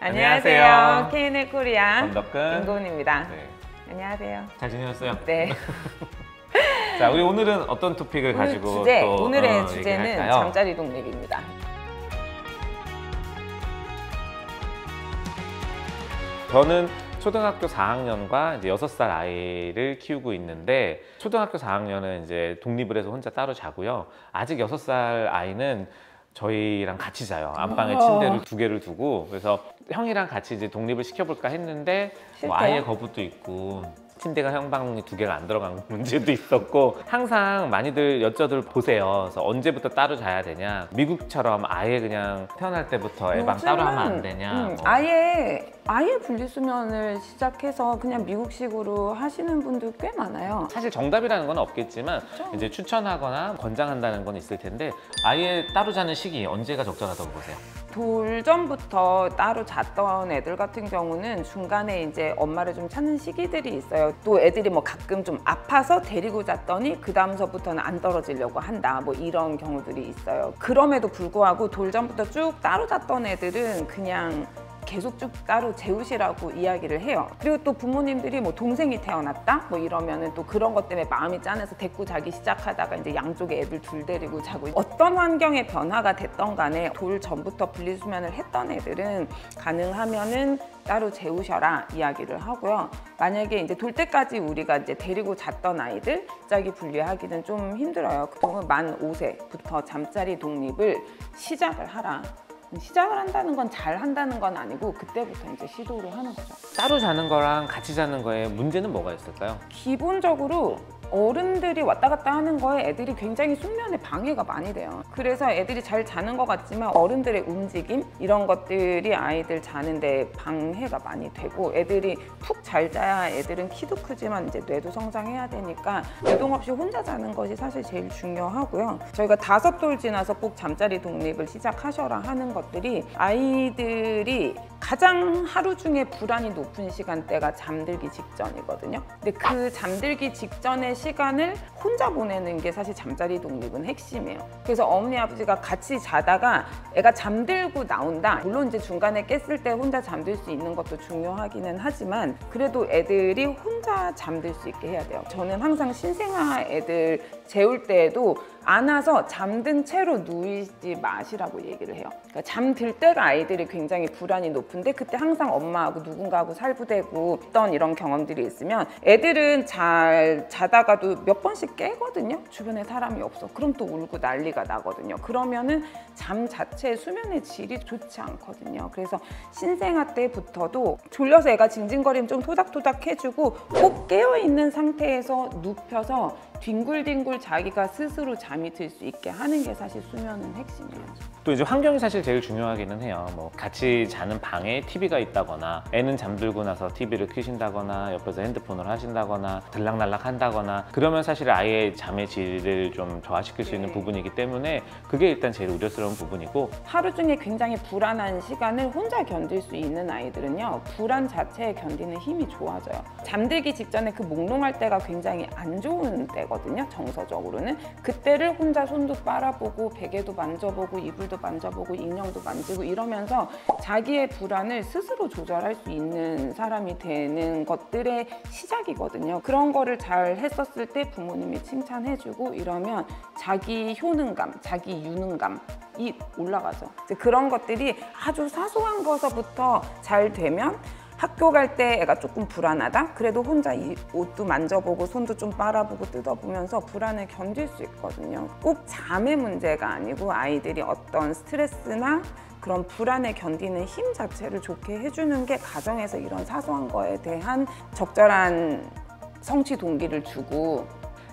안녕하세요. K&L 코리아 건덕근 임고은입니다. 네. 안녕하세요. 잘 지내셨어요? 네. 자, 우리 오늘은 어떤 토픽을 가지고 또 오늘의 주제는 얘기할까요? 잠자리 독립입니다. 저는 초등학교 4학년과 이제 6살 아이를 키우고 있는데, 초등학교 4학년은 이제 독립을 해서 혼자 따로 자고요. 아직 6살 아이는 저희랑 같이 자요. 안방에 침대를 2개를 두고. 그래서 형이랑 같이 이제 독립을 시켜볼까 했는데 뭐 아이의 거부도 있고, 침대가 형 방이 2개가 안 들어간 문제도 있었고, 항상 많이들 여쭤들 보세요. 그래서 언제부터 따로 자야 되냐, 미국처럼 아예 그냥 태어날 때부터 애방 따로 하면 안 되냐, 아예 분리수면을 시작해서 그냥 미국식으로 하시는 분들 꽤 많아요. 사실 정답이라는 건 없겠지만 그렇죠. 이제 추천하거나 권장한다는 건 있을 텐데, 아예 따로 자는 시기 언제가 적절하다고 보세요? 돌전부터 따로 잤던 애들 같은 경우는 중간에 이제 엄마를 좀 찾는 시기들이 있어요. 또 애들이 뭐 가끔 좀 아파서 데리고 잤더니 그 다음서부터는 안 떨어지려고 한다, 뭐 이런 경우들이 있어요. 그럼에도 불구하고 돌전부터 쭉 따로 잤던 애들은 그냥 계속 쭉 따로 재우시라고 이야기를 해요. 그리고 또 부모님들이 뭐 동생이 태어났다 뭐 이러면은 또 그런 것 때문에 마음이 짠해서 데리고 자기 시작하다가 이제 양쪽에 애들 둘 데리고 자고, 어떤 환경의 변화가 됐던 간에 돌 전부터 분리수면을 했던 애들은 가능하면은 따로 재우셔라 이야기를 하고요. 만약에 이제 돌 때까지 우리가 이제 데리고 잤던 아이들 갑자기 분리하기는 좀 힘들어요. 그동안 만 5세부터 잠자리 독립을 시작을 하라. 시작을 한다는 건 잘 한다는 건 아니고 그때부터 이제 시도를 하는 거죠. 따로 자는 거랑 같이 자는 거에 문제는 뭐가 있을까요? 기본적으로 어른들이 왔다 갔다 하는 거에 애들이 굉장히 숙면에 방해가 많이 돼요. 그래서 애들이 잘 자는 것 같지만 어른들의 움직임 이런 것들이 아이들 자는데 방해가 많이 되고, 애들이 푹 잘 자야 애들은 키도 크지만 이제 뇌도 성장해야 되니까 유동 없이 혼자 자는 것이 사실 제일 중요하고요. 저희가 5돌 지나서 꼭 잠자리 독립을 시작하셔라 하는 것들이, 아이들이 가장 하루 중에 불안이 높은 시간대가 잠들기 직전이거든요. 근데 그 잠들기 직전의 시간을 혼자 보내는 게 사실 잠자리 독립은 핵심이에요. 그래서 어머니 아버지가 같이 자다가 애가 잠들고 나온다, 물론 이제 중간에 깼을 때 혼자 잠들 수 있는 것도 중요하기는 하지만 그래도 애들이 혼자 잠들 수 있게 해야 돼요. 저는 항상 신생아 애들 재울 때에도 안아서 잠든 채로 누이지 마시라고 얘기를 해요. 그러니까 잠들 때가 아이들이 굉장히 불안이 높은데, 그때 항상 엄마하고 누군가하고 살부대고 있던 이런 경험들이 있으면 애들은 잘 자다가도 몇 번씩 깨거든요. 주변에 사람이 없어. 그럼 또 울고 난리가 나거든요. 그러면은 잠 자체의 수면의 질이 좋지 않거든요. 그래서 신생아 때부터도 졸려서 애가 징징거리면 좀 토닥토닥 해주고, 꼭 깨어있는 상태에서 눕혀서 뒹굴뒹굴 자기가 스스로 잠이 들 수 있게 하는 게 사실 수면은 핵심이에요. 또 이제 환경이 사실 제일 중요하기는 해요. 뭐 같이 자는 방에 TV가 있다거나, 애는 잠들고 나서 TV를 켜신다거나 옆에서 핸드폰을 하신다거나 들락날락 한다거나, 그러면 사실 아이의 잠의 질을 좀 저하시킬 수 있는 부분이기 때문에 그게 일단 제일 우려스러운 부분이고, 하루 중에 굉장히 불안한 시간을 혼자 견딜 수 있는 아이들은요, 불안 자체에 견디는 힘이 좋아져요. 잠들기 직전에 그 몽롱할 때가 굉장히 안 좋은 때거든요. 정서적으로는 그때를 혼자 손도 빨아보고 베개도 만져보고 이불도 만져보고 인형도 만지고 이러면서 자기의 불안을 스스로 조절할 수 있는 사람이 되는 것들의 시작이거든요. 그런 거를 잘 했었을 때 부모님이 칭찬해주고 이러면 자기 효능감, 자기 유능감이 올라가죠. 이제 그런 것들이 아주 사소한 것부터 잘 되면, 학교 갈 때 애가 조금 불안하다? 그래도 혼자 이 옷도 만져보고 손도 좀 빨아보고 뜯어보면서 불안을 견딜 수 있거든요. 꼭 잠의 문제가 아니고 아이들이 어떤 스트레스나 그런 불안에 견디는 힘 자체를 좋게 해주는 게 가정에서 이런 사소한 거에 대한 적절한 성취 동기를 주고,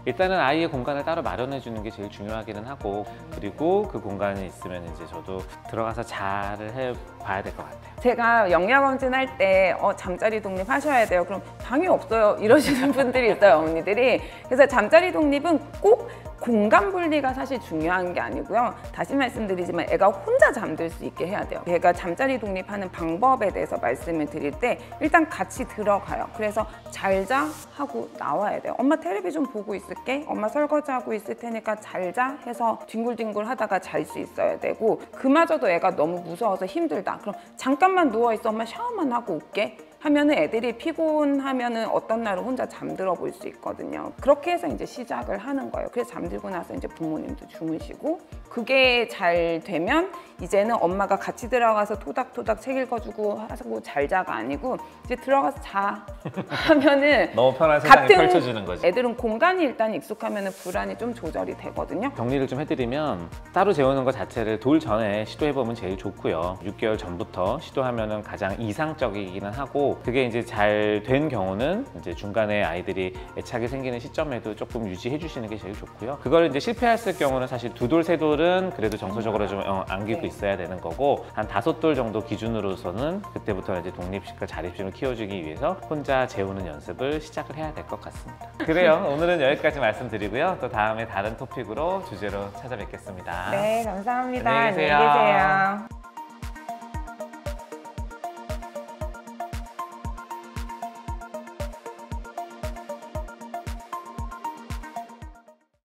일단은 아이의 공간을 따로 마련해 주는 게 제일 중요하기는 하고, 그리고 그 공간이 있으면 이제 저도 들어가서 잘 해봐야 될 것 같아요. 제가 영양검진 할 때 잠자리 독립 하셔야 돼요. 그럼 방이 없어요 이러시는 분들이 있어요, 어머니들이. 그래서 잠자리 독립은 꼭 공간 분리가 사실 중요한 게 아니고요. 다시 말씀드리지만 애가 혼자 잠들 수 있게 해야 돼요. 애가 잠자리 독립하는 방법에 대해서 말씀을 드릴 때 일단 같이 들어가요. 그래서 잘 자 하고 나와야 돼요. 엄마 텔레비 좀 보고 있을게. 엄마 설거지하고 있을 테니까 잘 자 해서 뒹굴뒹굴 하다가 잘 수 있어야 되고, 그마저도 애가 너무 무서워서 힘들다. 그럼 잠깐만 누워있어. 엄마 샤워만 하고 올게. 하면은 애들이 피곤하면은 어떤 날은 혼자 잠들어 볼 수 있거든요. 그렇게 해서 이제 시작을 하는 거예요. 그래서 잠들고 나서 이제 부모님도 주무시고, 그게 잘 되면 이제는 엄마가 같이 들어가서 토닥토닥 책 읽어주고 하고 잘 자가 아니고 이제 들어가서 자 하면은 너무 편한 세상이 같은 펼쳐지는 거지. 애들은 공간이 일단 익숙하면은 불안이 좀 조절이 되거든요. 정리를 좀 해드리면 따로 재우는 것 자체를 돌 전에 시도해보면 제일 좋고요. 6개월 전부터 시도하면은 가장 이상적이기는 하고, 그게 이제 잘 된 경우는 이제 중간에 아이들이 애착이 생기는 시점에도 조금 유지해 주시는 게 제일 좋고요. 그걸 이제 실패했을 경우는 사실 2돌, 3돌은 그래도 정서적으로 좀 안기고 있어야 되는 거고, 한 5돌 정도 기준으로서는 그때부터 이제 독립식과 자립심을 키워주기 위해서 혼자 재우는 연습을 시작을 해야 될 것 같습니다. 그래요. 오늘은 여기까지 말씀드리고요. 또 다음에 다른 토픽으로 주제로 찾아뵙겠습니다. 네, 감사합니다. 안녕히 계세요. 안녕히 계세요.